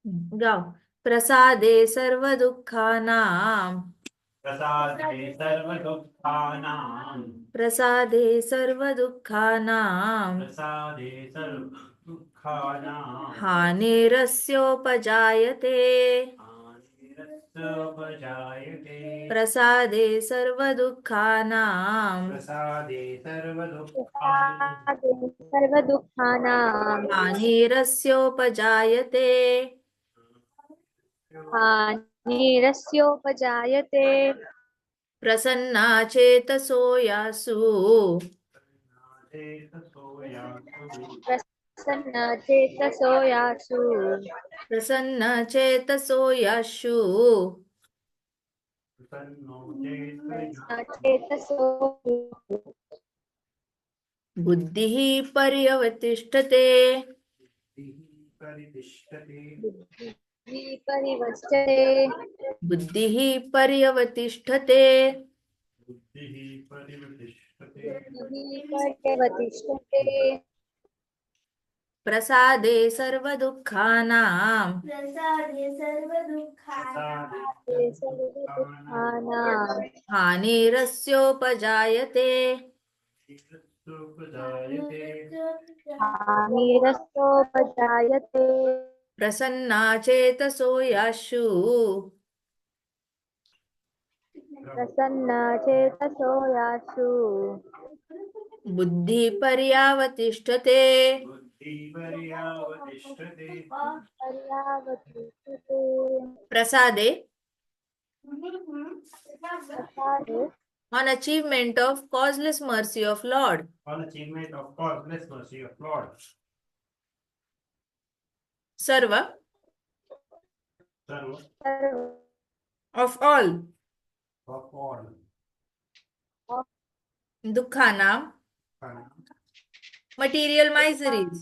गाओ। प्रसादे सर्वदुःखानां। प्रसादे सर्वदुःखानां। प्रसादे सर्वदुःखानां। प्रसादे सर्वदुःखानां। हानिरस्योपजायते। हानिरस्योपजायते। प्रसादे सर्वदुःखानां। प्रसादे सर्वदुःखानां। प्रसादे सर्वदुःखानां हानिरस्योपजायते। हानिरस्योपजायते। प्रसन्ना चेतसो यासु। चेतसो यासु। प्रसन्नचेतसो यासु। प्रसन्न चेतसो यासु। प्रसन्नो चेतयासु। प्रसन्नचेतसो बुद्धिः पर्यवतिष्ठते। बुद्धिः परितिष्ठते। बुद्धिः परिवष्टते। बुद्धिः पर्यवतिष्ठते। बुद्धिः परितिष्ठते। बुद्धिः पर्यवतिष्ठते। प्रसादे सर्वदुःखानां। प्रसादे सर्वदुःखानां। सर्वदुःखानां हानिरस्योपजायते। निरस्तोपजायते। हानिरस्तोपजायते। प्रसन्ना चेतसो यासु। प्रसन्नचेतसो यासु। बुद्धिः पर्यावतिष्ठते। बुद्धिः पर्यावतिष्ठते। पर्यावतिष्ठते। प्रसादे प्रसादे on achievement of causeless mercy of Lord. On achievement of causeless mercy of Lord. Serve Serve of all of all. दुःखानां material miseries.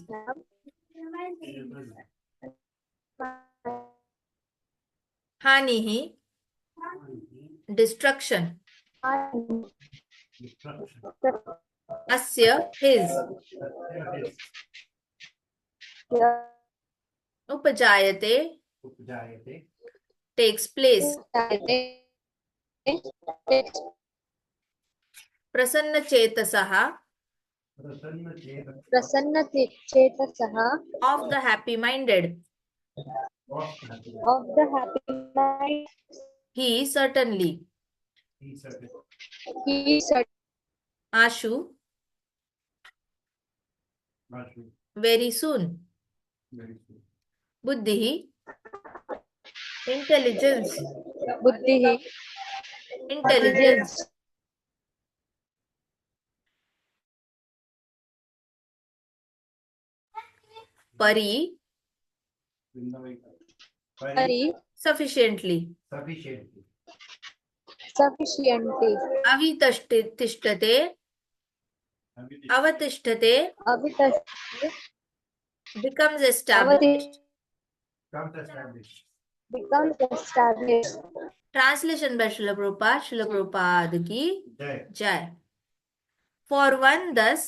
हानिः destruction. अस्य his उपजायते उपजायते। takes place. प्रसन्नचेतसः प्रसन्नचेतसः of the happy minded. of the happy mind. He certainly. He said Ashu very soon. बुद्धिः intelligence. बुद्धिः Intelligence. परि परि sufficiently. sufficiently अवितिष्ठते अवतिष्ठते अवितष्टे becomes established. becomes established. Translation by Srila Prabhupada. Srila Prabhupada की जय। जय. For one thus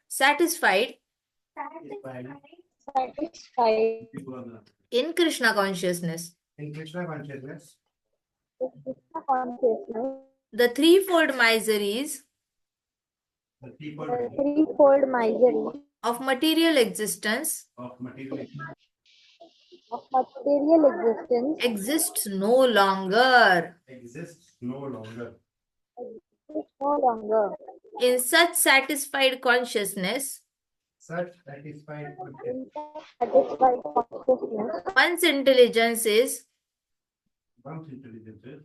satisfied Satisfied in Krishna consciousness, In Krishna consciousness, with Krishna consciousness, the threefold miseries the people the threefold misery of material existence of material of material existence exists no longer. exists no longer. is no longer. In such satisfied consciousness, Such satisfied consciousness, In satisfied consciousness, one's intelligence is one's intelligence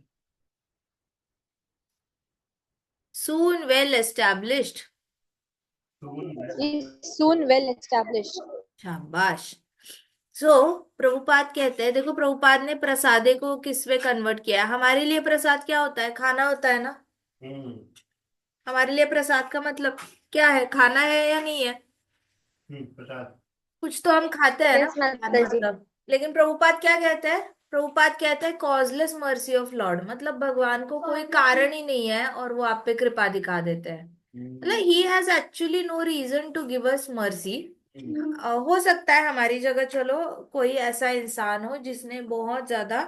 soon well established. is soon well established. शाबाश. प्रभुपाद कहते हैं, देखो प्रभुपाद ने प्रसादे को किस में convert किया. हमारे लिए प्रसाद क्या होता है? खाना होता है ना. हमारे लिए प्रसाद का मतलब क्या है? खाना है या नहीं है? प्रसाद कुछ तो हम खाते हैं ना. Yes, माताजी. मतलब लेकिन प्रभुपाद क्या कहते हैं? प्रभुपाद कहते हैं कॉजलेस मर्सी ऑफ लॉर्ड, मतलब भगवान को कोई कारण ही नहीं है और वो आप पे कृपा दिखा देते हैं. मतलब he has actually no reason to give us mercy. हो सकता है हमारी जगह चलो कोई ऐसा इंसान हो जिसने बहुत ज्यादा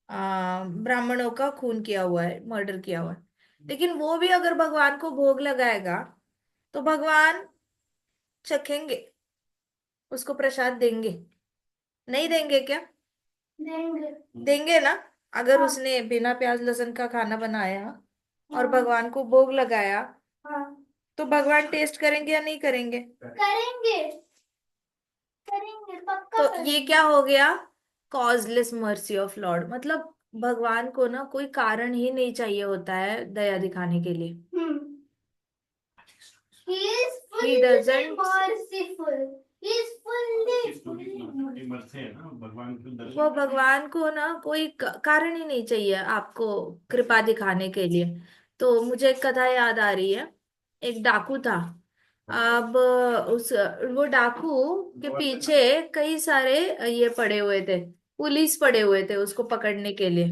ब्राह्मणों का खून किया हुआ है, मर्डर किया हुआ है, लेकिन वो भी अगर भगवान को भोग लगाएगा तो भगवान चखेंगे, उसको प्रसाद देंगे, नहीं देंगे क्या? देंगे। देंगे ना। अगर उसने बिना प्याज लहसुन का खाना बनाया और भगवान को भोग लगाया तो भगवान टेस्ट करेंगे या नहीं करेंगे? करेंगे। करेंगे पक्का। तो ये क्या हो गया? कॉजलेस मर्सी ऑफ लॉर्ड, मतलब भगवान को ना कोई कारण ही नहीं चाहिए होता है दया दिखाने के लिए। He is He fully doesn't merciful. He is मरते हैं ना भगवान के दर्शन। वो भगवान को ना कोई कारण ही नहीं चाहिए आपको कृपा दिखाने के लिए। तो मुझे एक कथा याद आ रही है। एक डाकू था। अब उस वो डाकू के पीछे कई सारे ये पड़े हुए थे, पुलिस पड़े हुए थे उसको पकड़ने के लिए।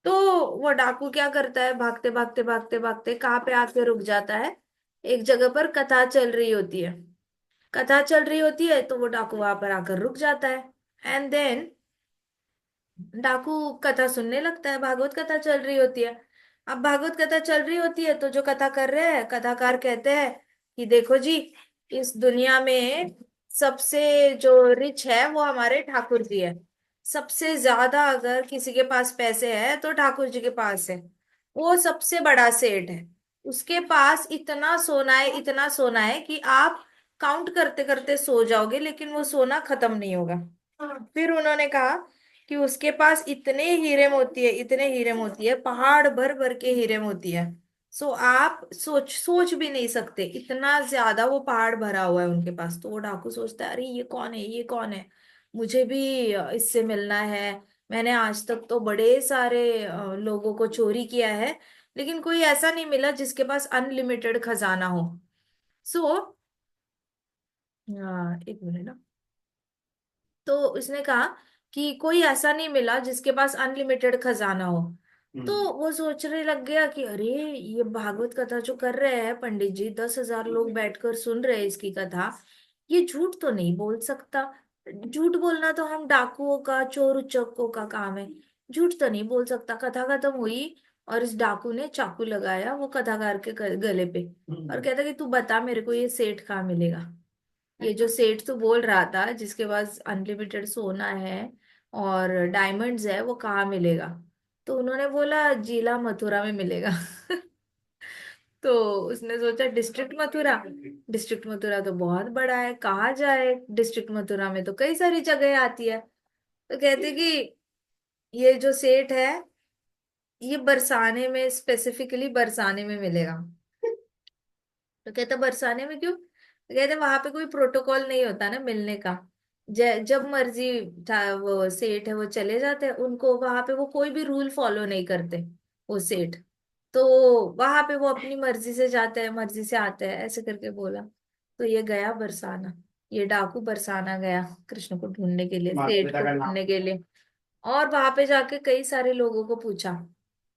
तो वो डाकू क्या करता है, भागते भागते भागते भागते कहाँ पे आके रुक जाता है, एक जगह पर कथा चल रही होती है। कथा चल रही होती है तो वो डाकू वहां पर आकर रुक जाता है। एंड देन डाकू कथा सुनने लगता है, भागवत कथा चल रही होती है। अब भागवत कथा चल रही होती है तो जो कथा कर रहे हैं कथाकार कहते हैं कि देखो जी, इस दुनिया में सबसे जो रिच है वो हमारे ठाकुर जी है। सबसे ज्यादा अगर किसी के पास पैसे है तो ठाकुर जी के पास है। वो सबसे बड़ा सेठ है। उसके पास इतना सोना है, इतना सोना है कि आप काउंट करते करते सो जाओगे लेकिन वो सोना खत्म नहीं होगा। फिर उन्होंने कहा कि उसके पास इतने हीरे मोती है, इतने हीरे मोती है, पहाड़ भर भर के हीरे मोती है। सो आप सोच सोच भी नहीं सकते इतना ज्यादा वो पहाड़ भरा हुआ है उनके पास। तो वो डाकू सोचता है, अरे ये कौन है, ये कौन है, मुझे भी इससे मिलना है। मैंने आज तक तो बड़े सारे लोगों को चोरी किया है लेकिन कोई ऐसा नहीं मिला जिसके पास अनलिमिटेड खजाना हो। सो एक मिनट ना। तो उसने कहा कि कोई ऐसा नहीं मिला जिसके पास अनलिमिटेड खजाना हो। तो वो सोचने लग गया कि अरे ये भागवत कथा जो कर रहे हैं पंडित जी, 10,000 लोग बैठकर सुन रहे हैं इसकी कथा, ये झूठ तो नहीं बोल सकता। झूठ बोलना तो हम डाकुओं का, चोर उचक्कों का काम है। झूठ तो नहीं बोल सकता। कथा खत्म हुई और इस डाकू ने चाकू लगाया वो कथाकार के गले पे और कहता कि तू बता मेरे को ये सेठ कहाँ मिलेगा। ये जो सेठ तू बोल रहा था जिसके पास अनलिमिटेड सोना है और डायमंड्स है वो कहाँ मिलेगा? तो उन्होंने बोला जिला मथुरा में मिलेगा। तो उसने सोचा डिस्ट्रिक्ट मथुरा, डिस्ट्रिक्ट मथुरा तो बहुत बड़ा है, कहाँ जाए, डिस्ट्रिक्ट मथुरा में तो कई सारी जगह आती है। तो कहते कि ये जो सेठ है ये बरसाने में, स्पेसिफिकली बरसाने में मिलेगा। तो कहता बरसाने में क्यों? तो कहते वहां पे कोई प्रोटोकॉल नहीं होता ना मिलने का। जब मर्जी था वो सेठ है वो चले जाते हैं, उनको वहां पे वो कोई भी रूल फॉलो नहीं करते वो सेठ। तो वहां पे वो अपनी मर्जी से जाते हैं, मर्जी से आते हैं, ऐसे करके बोला। तो ये गया बरसाना, ये डाकू बरसाना गया कृष्ण को ढूंढने के लिए, सेठ को ढूंढने के लिए। और वहां पे जाके कई सारे लोगों को पूछा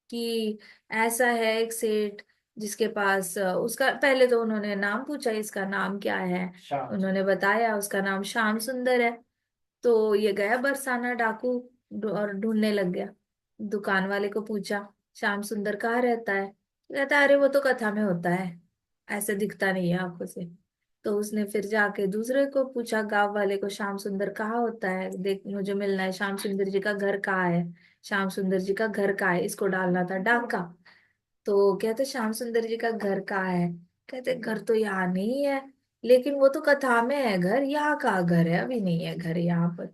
कि ऐसा है एक सेठ जिसके पास उसका, पहले तो उन्होंने नाम पूछा इसका नाम क्या है। उन्होंने बताया उसका नाम श्याम सुंदर है। तो ये गया बरसाना डाकू और ढूंढने लग गया। दुकान वाले को पूछा श्याम सुंदर कहाँ रहता है? कहता है अरे वो तो कथा में होता है, ऐसे दिखता नहीं है आंखों से। तो उसने फिर जाके दूसरे को पूछा, गांव वाले को, श्याम सुंदर कहाँ होता है, देख मुझे मिलना है, श्याम सुंदर जी का घर कहाँ है, श्याम सुंदर जी का घर कहाँ है, इसको डालना था डाका। तो कहते श्याम सुंदर जी का घर कहाँ है? कहते घर तो यहाँ नहीं है, लेकिन वो तो कथा में है घर, यहाँ का घर है, अभी नहीं है घर यहाँ पर।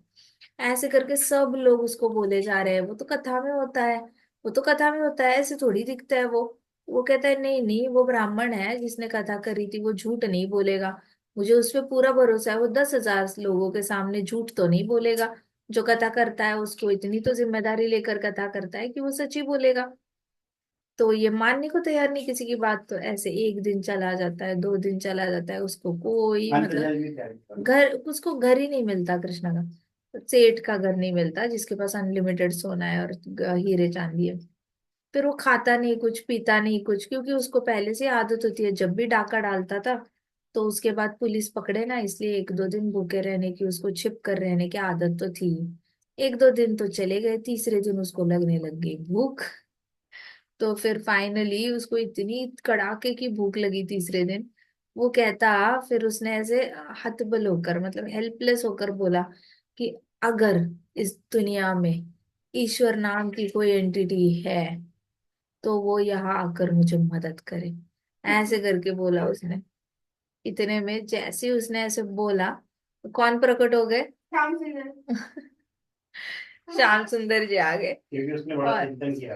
ऐसे करके सब लोग उसको बोले जा रहे हैं वो तो कथा में होता है, वो तो कथा में होता है, ऐसे थोड़ी दिखता है वो कहता है नहीं नहीं वो ब्राह्मण है जिसने कथा करी थी, वो झूठ नहीं बोलेगा। मुझे उस पर पूरा भरोसा है, वो 10,000 लोगों के सामने झूठ तो नहीं बोलेगा। जो कथा करता है उसको इतनी तो जिम्मेदारी लेकर कथा करता है कि वो सच ही बोलेगा। तो ये मानने को तैयार नहीं किसी की बात। तो ऐसे एक दिन चला जाता है, 2 दिन चला जाता है, उसको कोई मतलब घर, उसको घर ही नहीं मिलता कृष्णा का। सेठ का घर नहीं मिलता जिसके पास अनलिमिटेड सोना है और हीरे चांदी है। फिर वो खाता नहीं कुछ, पीता नहीं कुछ, क्योंकि उसको पहले से आदत होती है, जब भी डाका डालता था तो उसके बाद पुलिस पकड़े ना, इसलिए एक दो दिन भूखे रहने की, उसको छिप कर रहने की आदत तो थी। एक दो दिन तो चले गए, तीसरे दिन उसको लगने लग गई भूख। तो फिर फाइनली उसको इतनी कड़ाके की भूख लगी तीसरे दिन, वो कहता, फिर उसने ऐसे हतबल होकर, मतलब हेल्पलेस होकर बोला कि अगर इस दुनिया में ईश्वर नाम की कोई एंटिटी है तो वो यहाँ आकर मुझे मदद करे। ऐसे करके बोला उसने। इतने में जैसे ही उसने ऐसे बोला, तो कौन प्रकट हो गए? श्याम सुंदर। श्याम सुंदर जी आ गए। क्योंकि उसने बड़ा और चिंतन किया।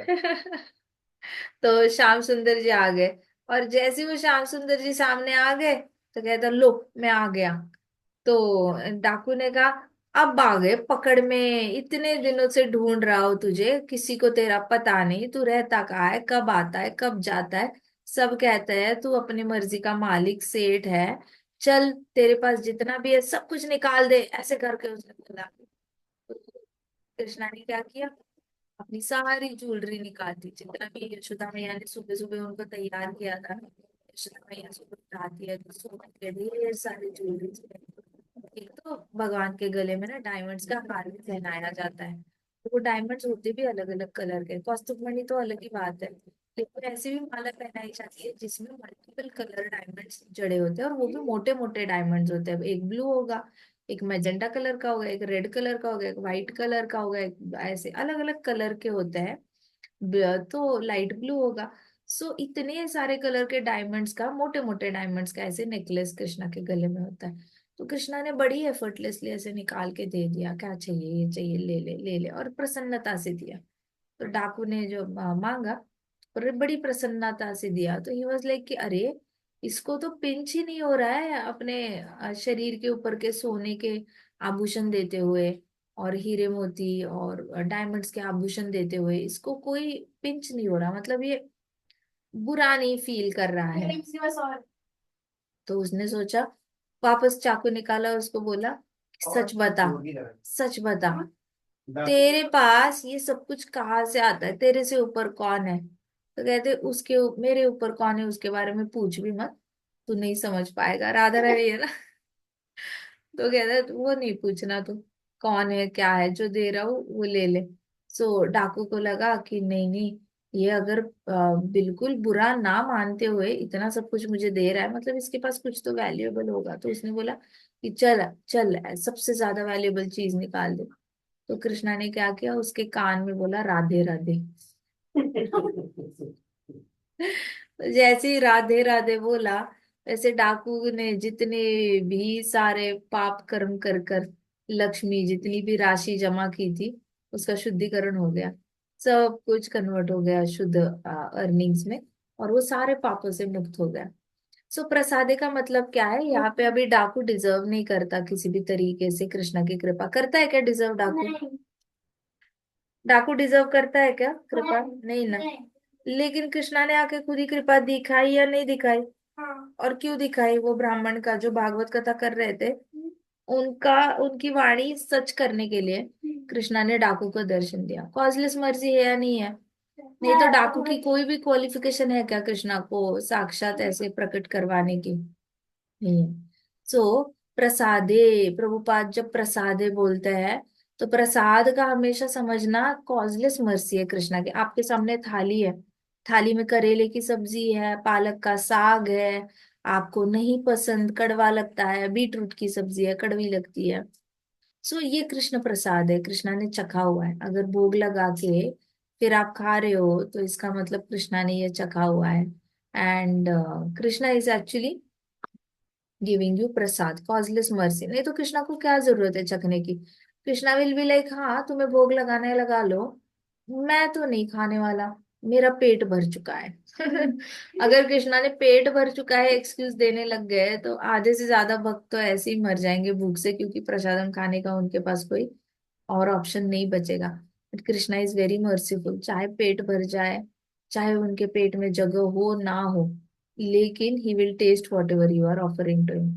तो श्याम सुंदर जी आ गए, और जैसे ही वो श्याम सुंदर जी सामने आ गए, तो कहता लो मैं आ गया। तो डाकू ने कहा, अब आ गए पकड़ में, इतने दिनों से ढूंढ रहा हूं तुझे, किसी को तेरा पता नहीं, तू रहता कहाँ है, कब आता है कब जाता है, सब कहते हैं तू अपनी मर्जी का मालिक सेठ है, चल तेरे पास जितना भी है सब कुछ निकाल दे, ऐसे करके उसने बोला। तो कृष्णा ने क्या किया, अपनी सारी ज्वेलरी निकाल दी, जितना भी यशोदा मैया ने सुबह सुबह उनको तैयार किया था। यशोदा मैया सुबह उठाती है तो सोने के ढेर सारी ज्वेलरी। एक तो भगवान के गले में ना डायमंड्स का हार भी पहनाया जाता है, तो वो डायमंड्स होते भी अलग अलग कलर के, कौस्तुभ मणि तो अलग ही बात है, लेकिन ऐसी भी माला पहनाई जाती है जिसमें मल्टीपल कलर डायमंड्स जड़े होते हैं, और वो भी मोटे मोटे डायमंड्स होते हैं। एक ब्लू होगा, एक मैजेंटा कलर का होगा, एक रेड कलर का होगा, एक व्हाइट कलर का होगा, एक ऐसे अलग अलग कलर के होते हैं। तो लाइट ब्लू होगा। सो इतने सारे कलर के डायमंड्स का, मोटे मोटे डायमंड्स का ऐसे नेकलेस कृष्णा के गले में होता है। तो कृष्णा ने बड़ी एफर्टलेसली ऐसे निकाल के दे दिया, क्या चाहिए, ये चाहिए, ले ले ले ले, और प्रसन्नता से दिया। तो डाकू ने जो मांगा, और बड़ी प्रसन्नता से दिया, तो ही वाज लाइक कि अरे, इसको तो पिंच ही नहीं हो रहा है अपने शरीर के ऊपर के सोने के आभूषण देते हुए, और हीरे मोती और डायमंड्स के आभूषण देते हुए इसको कोई पिंच नहीं हो रहा, मतलब ये बुरा नहीं फील कर रहा है। तो उसने सोचा, वापस चाकू निकाला और उसको बोला, सच बता, सच बता, तेरे पास ये सब कुछ कहाँ से आता है, तेरे से ऊपर कौन है? तो कहते, मेरे ऊपर कौन है उसके बारे में पूछ भी मत, तू नहीं समझ पाएगा, राधा रानी है ना। तो कहता है वो नहीं पूछना, तू कौन है क्या है, जो दे रहा हूँ वो ले ले। सो डाकू को लगा कि नहीं नहीं, ये अगर बिल्कुल बुरा ना मानते हुए इतना सब कुछ मुझे दे रहा है, मतलब इसके पास कुछ तो वैल्यूएबल होगा। तो उसने बोला कि चल चल, सबसे ज्यादा वैल्यूएबल चीज निकाल दे। तो कृष्णा ने क्या किया, उसके कान में बोला, राधे राधे। तो जैसे ही राधे राधे बोला, वैसे डाकू ने जितने भी सारे पाप कर्म कर कर लक्ष्मी जितनी भी राशि जमा की थी, उसका शुद्धिकरण हो गया, सब कुछ कन्वर्ट हो गया शुद्ध अर्निंग्स में, और वो सारे पापों से मुक्त हो गया। सो प्रसादे का मतलब क्या है, यहाँ पे अभी डाकू डिजर्व नहीं करता किसी भी तरीके से कृष्णा की कृपा, करता है क्या डिजर्व डाकू? डाकू डिजर्व करता है क्या कृपा? नहीं ना। लेकिन कृष्णा ने आके खुद ही कृपा दिखाई या नहीं दिखाई? हाँ। और क्यों दिखाई? वो ब्राह्मण का जो भागवत कथा कर रहे थे, उनका उनकी वाणी सच करने के लिए कृष्णा ने डाकू को दर्शन दिया। कॉजलेस मर्जी है या नहीं है? नहीं तो डाकू की कोई भी क्वालिफिकेशन है क्या कृष्णा को साक्षात ऐसे प्रकट करवाने की? नहीं है। सो प्रसादे, प्रभुपाद जब प्रसादे बोलते हैं, तो प्रसाद का हमेशा समझना कॉजलेस मर्सी है कृष्णा की। आपके सामने थाली है, थाली में करेले की सब्जी है, पालक का साग है, आपको नहीं पसंद, कड़वा लगता है, बीटरूट की सब्जी है, कड़वी लगती है। सो ये कृष्ण प्रसाद है, कृष्णा ने चखा हुआ है। अगर भोग लगा के फिर आप खा रहे हो, तो इसका मतलब कृष्णा ने ये चखा हुआ है। And Krishna is actually giving you Prasad, causeless mercy. नहीं तो कृष्णा को क्या जरूरत है चखने की? कृष्णा विल बी लाइक, हाँ तुम्हें भोग लगाना है लगा लो, मैं तो नहीं खाने वाला, मेरा पेट भर चुका है। अगर कृष्णा ने पेट भर चुका है एक्सक्यूज देने लग गए, तो आधे से ज्यादा भक्त तो ऐसे ही मर जाएंगे भूख से, क्योंकि प्रसादम खाने का उनके पास कोई और ऑप्शन नहीं बचेगा। But Krishna is very merciful, चाहे पेट भर जाए, चाहे उनके पेट में जगह हो ना हो, लेकिन he will taste whatever you are offering to him.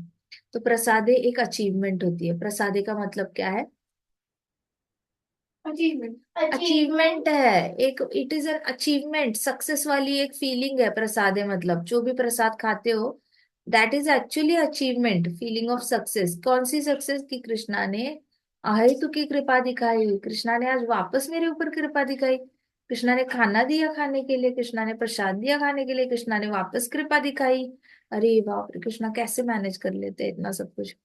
तो प्रसादे एक अचीवमेंट होती है। प्रसादे का मतलब क्या है? अचीवमेंट। अचीवमेंट है एक, it is an achievement, success वाली एक फीलिंग है प्रसादे, मतलब जो भी प्रसाद खाते हो, that is actually achievement, feeling of success. कौन सी सक्सेस? की कृष्णा ने अहेतु की कृपा दिखाई, कृष्णा ने आज वापस मेरे ऊपर कृपा दिखाई, कृष्णा ने खाना दिया खाने के लिए, कृष्णा ने प्रसाद दिया खाने के लिए, कृष्णा ने वापस कृपा दिखाई। अरे बाप रे, कृष्णा कैसे मैनेज कर लेते हैं इतना सब कुछ।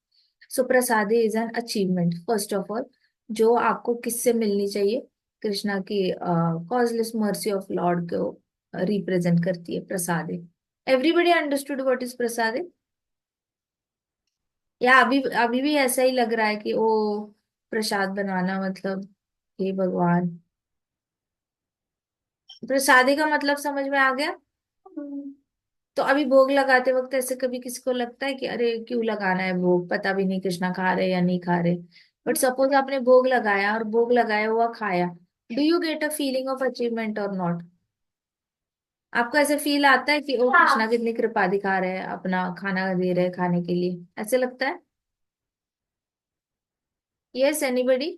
सो प्रसादे is an achievement first of all, जो आपको किससे मिलनी चाहिए? कृष्णा की कॉजलेस मर्सी ऑफ लॉर्ड को रिप्रेजेंट करती है प्रसादे। एवरीबडी अंडरस्टूड व्हाट इज प्रसादे? या अभी अभी भी ऐसा ही लग रहा है कि ओ, प्रसाद बनाना मतलब, हे भगवान। प्रसादे का मतलब समझ में आ गया? तो अभी भोग लगाते वक्त ऐसे कभी किसी को लगता है कि अरे क्यों लगाना है भोग, पता भी नहीं कृष्णा खा रहे या नहीं खा रहे। बट सपोज आपने भोग लगाया और भोग लगाया हुआ खाया, do you get a feeling of achievement और नॉट? आपको ऐसे फील आता है कि ओ कृष्णा कितनी कृपा दिखा रहे हैं, अपना खाना दे रहे हैं खाने के लिए, ऐसे लगता है? Yes, anybody?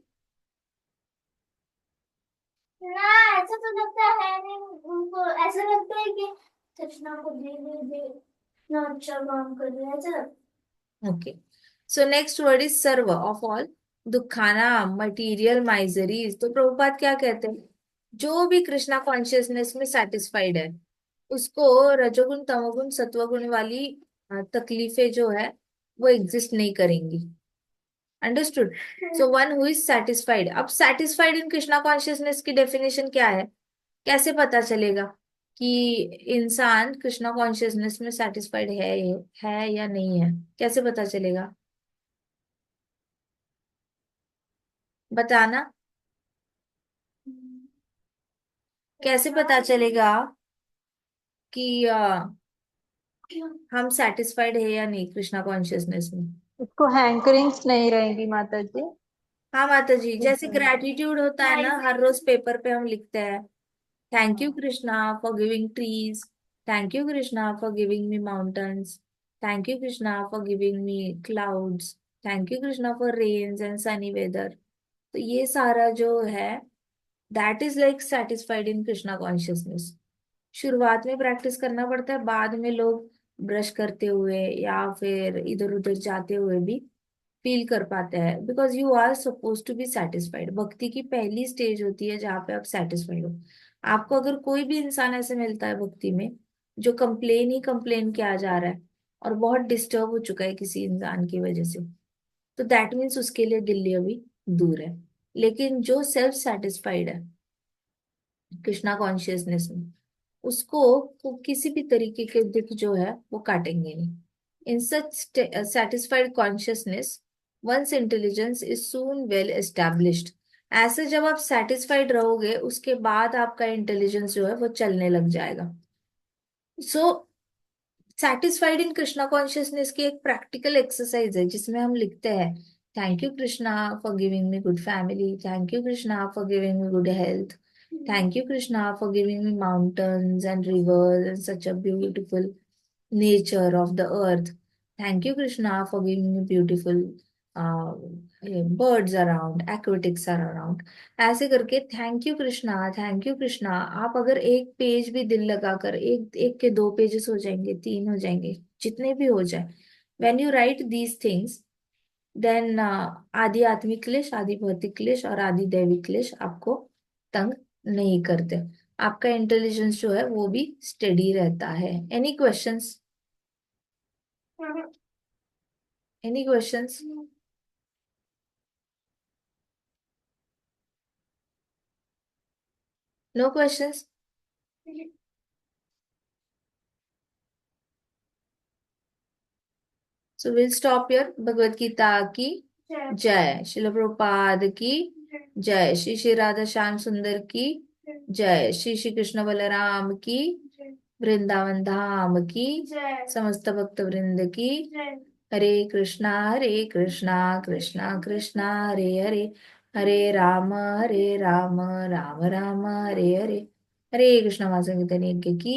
ना, ऐसा तो लगता है नहीं। उनको ऐसा लगता है कि कृष्णा को दे इतना अच्छा काम कर रहे हैं, ऐसा लगता okay, so next word is सर्व ऑफ ऑल दुखाना मटीरियल माइजरीज। तो प्रभुपाद क्या कहते हैं? जो भी कृष्णा कॉन्शियसनेस में सेटिस्फाइड है, उसको रजोगुण तमोगुण सत्वगुण वाली तकलीफें जो है वो एग्जिस्ट नहीं करेंगी। Understood? So one who is satisfied. अब सेटिस्फाइड इन कृष्णा कॉन्शियसनेस की डेफिनेशन क्या है? कैसे पता चलेगा कि इंसान कृष्णा कॉन्शियसनेस में सेटिस्फाइड है या नहीं है? कैसे पता चलेगा? बताना। है। कैसे पता चलेगा कि हम सेटिस्फाइड है या नहीं कृष्णा कॉन्शियसनेस में? उसको हैंकरिंग्स नहीं रहेंगी माता जी। हाँ माता जी, जैसे ग्रेटिट्यूड होता है ना, हर रोज पेपर पे हम लिखते हैं, thank you Krishna for giving trees, thank you Krishna for giving me mountains, thank you Krishna for giving me clouds, thank you Krishna for rains and sunny weather. तो ये सारा जो है, that is like satisfied in Krishna consciousness. शुरुआत में प्रैक्टिस करना पड़ता है, बाद में लोग ब्रश करते हुए या फिर इधर उधर जाते हुए भी फील कर पाते हैं, because you are suppose to be satisfied. भक्ति की पहली स्टेज होती है जहाँ पे आप सेटिस्फाइड हो। आपको अगर कोई भी इंसान ऐसे मिलता है भक्ति में जो कंप्लेन ही कंप्लेन किया जा रहा है और बहुत डिस्टर्ब हो चुका है किसी इंसान की वजह से, तो दैट मीन्स उसके लिए दिल्ली अभी दूर है। लेकिन जो सेल्फ सेटिस्फाइड है कृष्णा कॉन्शियसनेस में, उसको वो किसी भी तरीके के दुख जो है वो काटेंगे नहीं। In such satisfied consciousness once intelligence is soon well established. ऐसे जब आप सेटिस्फाइड रहोगे उसके बाद आपका इंटेलिजेंस जो है वो चलने लग जाएगा। So satisfied in Krishna consciousness की एक प्रैक्टिकल एक्सरसाइज है जिसमें हम लिखते हैं, thank you Krishna for giving me good family, thank you Krishna for giving me good health, thank you Krishna for giving me mountains and reverse and such a beautiful nature of the earth. Thank you, Krishna, for giving me beautiful birds around, aquatics are around. ऐसे करके thank you Krishna, thank you Krishna. आप अगर एक page भी दिल लगाकर, एक एक के दो पेजेस हो जाएंगे, तीन हो जाएंगे, जितने भी हो जाए, when you write these things, then आदि आत्मिक क्लेश, आदि भौतिक क्लेश और आदि दैविक क्लेश आपको तंग नहीं करते। आपका इंटेलिजेंस जो है वो भी स्टेडी रहता है। Any questions? Any questions? No questions? So we'll stop here. Bhagavad Gita की जय, श्रील प्रभुपाद की जय, श्री श्री राधा श्याम सुंदर की जय, श्री श्री कृष्ण बलराम की, वृंदावन धाम की, समस्त भक्त वृंद की। हरे कृष्णा कृष्णा कृष्णा हरे हरे, हरे राम राम राम हरे हरे। हरे कृष्ण वासुदेव की